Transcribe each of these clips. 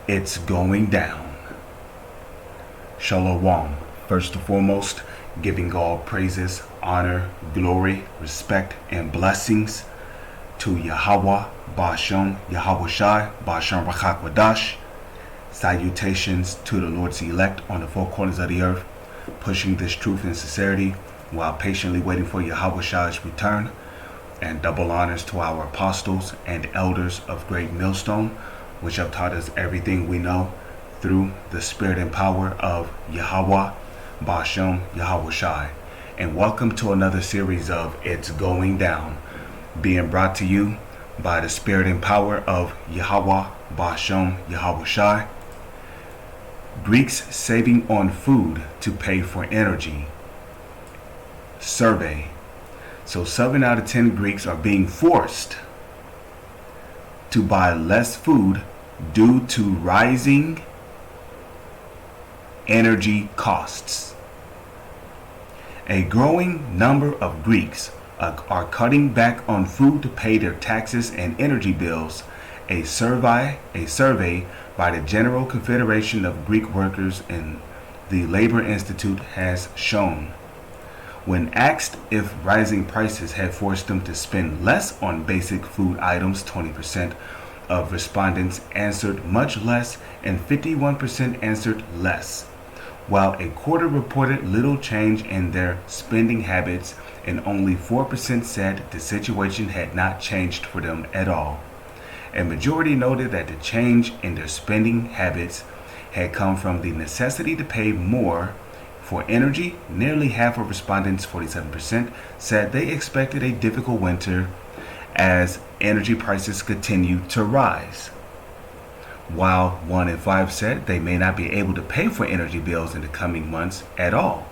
It's going down. Shalom. First and foremost, giving all praises, honor, glory, respect, and blessings to Yahweh, Ba'ashem, Yahweh Shai, Ba'ashem Rachak Wadash. Salutations to the Lord's elect on the four corners of the earth, pushing this truth and sincerity while patiently waiting for Yahweh Shai's return. And double honors to our apostles and elders of Great Millstone, which have taught us everything we know through the spirit and power of Yahweh, Ba'ashem, Yahweh Shai. And welcome to another series of It's Going Down, being brought to you by the spirit and power of Yahweh, Ba'ashem, Yahweh Shai. Greeks saving on food to pay for energy. Survey. So 7 out of 10 Greeks are being forced to buy less food due to rising energy costs. A growing number of Greeks are cutting back on food to pay their taxes and energy bills, a survey by the General Confederation of Greek Workers and the Labor Institute has shown. When asked if rising prices had forced them to spend less on basic food items, 20% of respondents answered much less and 51% answered less, while a quarter reported little change in their spending habits and only 4% said the situation had not changed for them at all. A majority noted that the change in their spending habits had come from the necessity to pay more for energy. Nearly half of respondents, 47%, said they expected a difficult winter as energy prices continue to rise, while 1 in 5 said they may not be able to pay for energy bills in the coming months at all.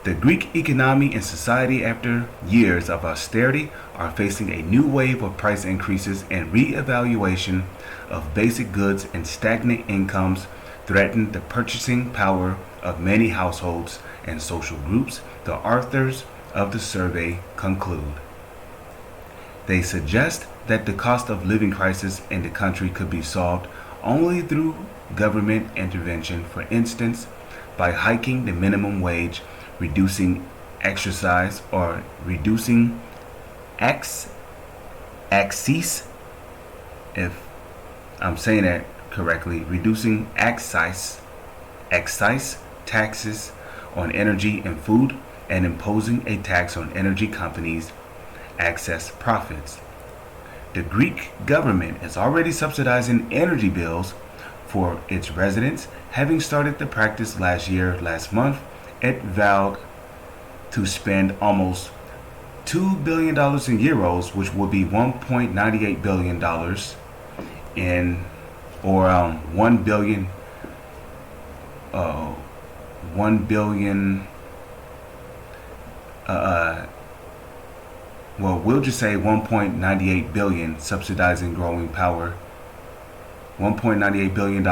The Greek economy and society, after years of austerity, are facing a new wave of price increases and re-evaluation of basic goods, and stagnant incomes threaten the purchasing power of many households and social groups, the authors of the survey conclude. They suggest that the cost of living crisis in the country could be solved only through government intervention, for instance, by hiking the minimum wage, reducing exercise, or reducing excise, if I'm saying that correctly, reducing excise taxes on energy and food, and imposing a tax on energy companies' excess profits. The Greek government is already subsidizing energy bills for its residents, having started the practice last month. It vowed to spend almost $2 billion in euros, which would be $1.98 billion in, or 1 billion, well, we'll just say 1.98 billion subsidizing growing power, $1.98 billion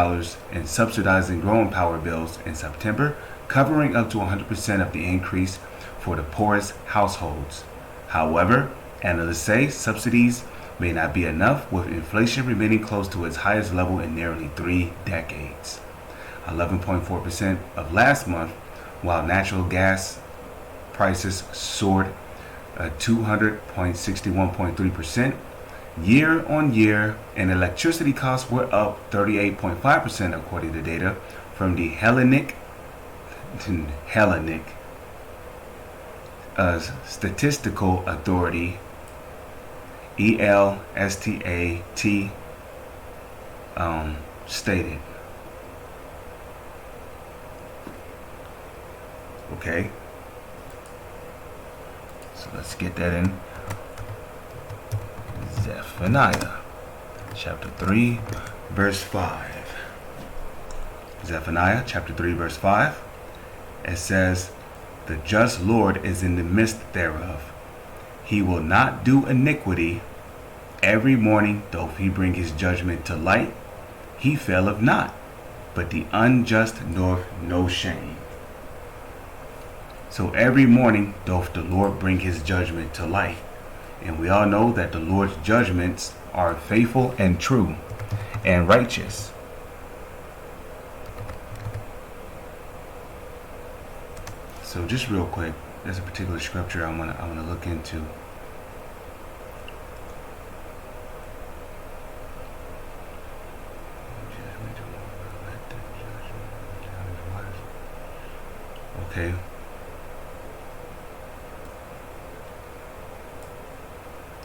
in subsidizing growing power bills in September, covering up to 100% of the increase for the poorest households. However, analysts say subsidies may not be enough, with inflation remaining close to its highest level in nearly 3 decades. 11.4% of last month, while natural gas prices soared 261.3% year on year, and electricity costs were up 38.5%, according to data from the Hellenic Statistical Authority, ELSTAT, stated. Okay, so let's get that in. Zephaniah chapter 3 verse 5. Zephaniah chapter 3 verse 5. It says, "The just Lord is in the midst thereof. He will not do iniquity. Every morning doth he bring his judgment to light. He faileth not, but the unjust knoweth no shame." So every morning doth the Lord bring his judgment to light. And we all know that the Lord's judgments are faithful and true and righteous. So just real quick, there's a particular scripture I want to look into. Okay.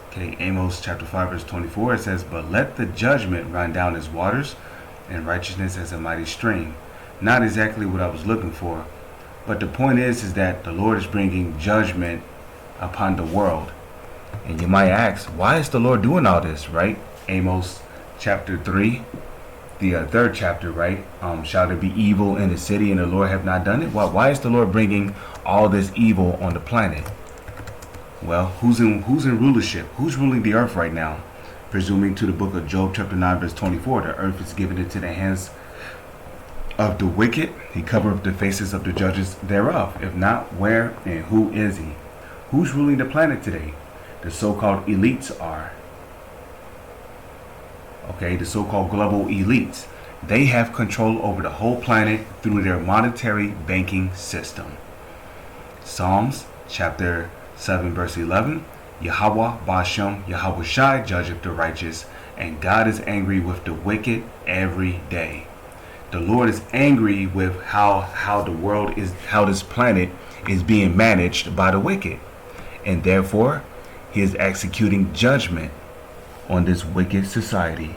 Okay, Amos chapter 5 verse 24, it says, "But let the judgment run down as waters, and righteousness as a mighty stream." Not exactly what I was looking for, but the point is that the Lord is bringing judgment upon the world. And you might ask, why is the Lord doing all this, right? Amos chapter 3, the third chapter, right? Shall there be evil in the city and the Lord have not done it? Why is the Lord bringing all this evil on the planet? Well, who's in rulership? Who's ruling the earth right now? Presuming to the book of Job chapter 9 verse 24, the earth is given into the hands of the wicked. He covereth the faces of the judges thereof. If not, where and who is he? Who's ruling the planet today? The so-called elites are. Okay, the so-called global elites. They have control over the whole planet through their monetary banking system. Psalms chapter 7 verse 11, Yahweh Bashem, Yahweh Shai judgeth the righteous, and God is angry with the wicked every day. The Lord is angry with how the world is, how this planet is being managed by the wicked. And therefore, he is executing judgment on this wicked society.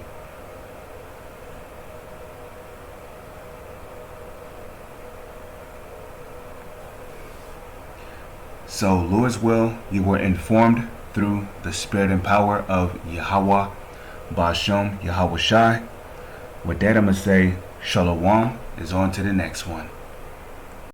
So, Lord's will, you were informed through the spirit and power of Yahweh Bashem, Yahweh Shai. With that, I'm going to say, Shalom is on to the next one.